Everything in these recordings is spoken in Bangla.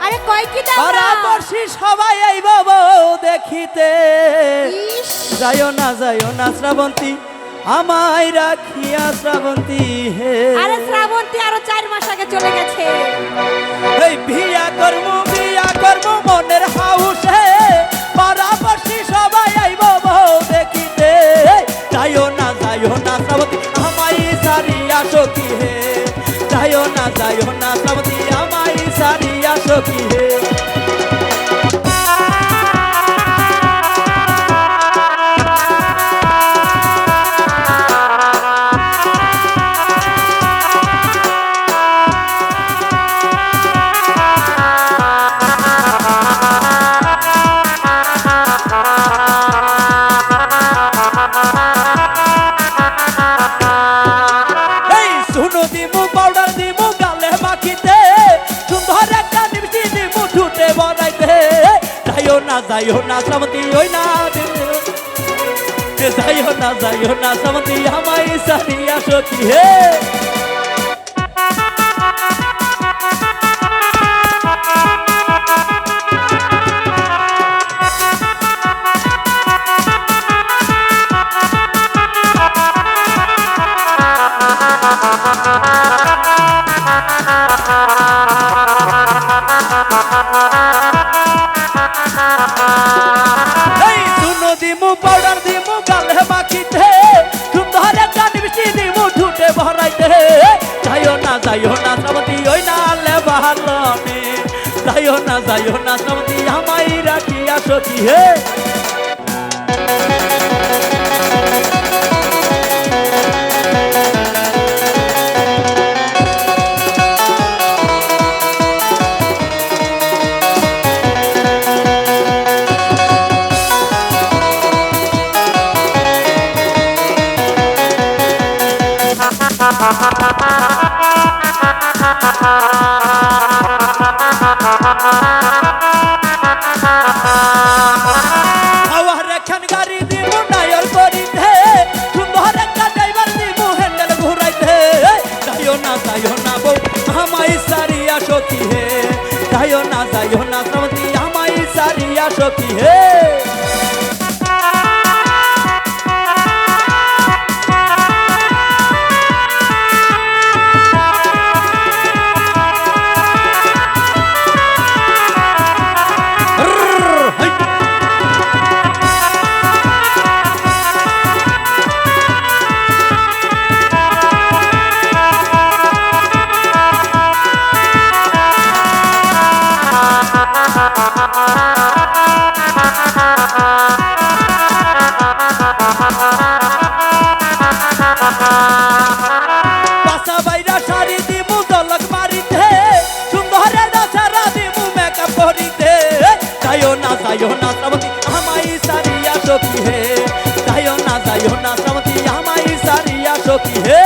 আরে কয় কি দাও পরামর্শী সবাই আইব দেখিতে যাইও না শ্রাবন্তী আমায় রাখিয়া শ্রাবন্তী হে। আরে শ্রাবন্তী আরো 4 মাস আগে চলে গেছে। এই বিয়া করমু মনের হাউসে পরামর্শী সবাই আইব দেখিতে যাইও না শ্রাবন্তী আমায় সারিয়া সখী হে। যাইও না শ্রাবন্তী আমায় সারিয়া সখী হে। পাউডার দিমু গালে মাখিতে সুন্দর একটা নিমচি দিমু ঠুটে বড়াইতে যাইও না শ্রাবন্তী ওই না যাইও না শ্রাবন্তী আমায় সারিয়া সখী হে। দিমু পাউডার দিমু গালে মাখিতে সুন্দর একটা নিমচি দিমু ঠুটে ভরাইতে যাইও না শ্রাবন্তী ওই না লেবালনে যাইও না শ্রাবন্তী আমায় রাখিয়া সখী হে। গাড়ি দিমু নায়র করিতে সুন্দর একটা ড্রাইভার দিমু হ্যান্ডেল ঘুরাইতে যাইও না বউ আমায় সারিয়া সখী হে। যাইও না শ্রাবন্তী আমায় সারিয়া সখী হে। যাইও না শ্রাবন্তী আমায় সারিয়া সখী হে। যাইও না শ্রাবন্তী আমায় সারিয়া সখী হে।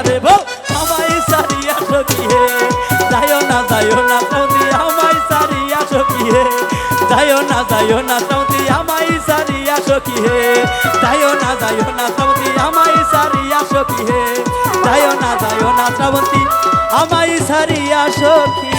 রে বউ আমায় সারিয়া সখী হে। যাইও না শ্রাবন্তী আমায় সারিয়া সখী হে। যাইও না শ্রাবন্তী আমায় সারিয়া সখী হে। যাইও না শ্রাবন্তী আমায় সারিয়া সখী হে। যাইও না শ্রাবন্তী আমায় সারিয়া সখী।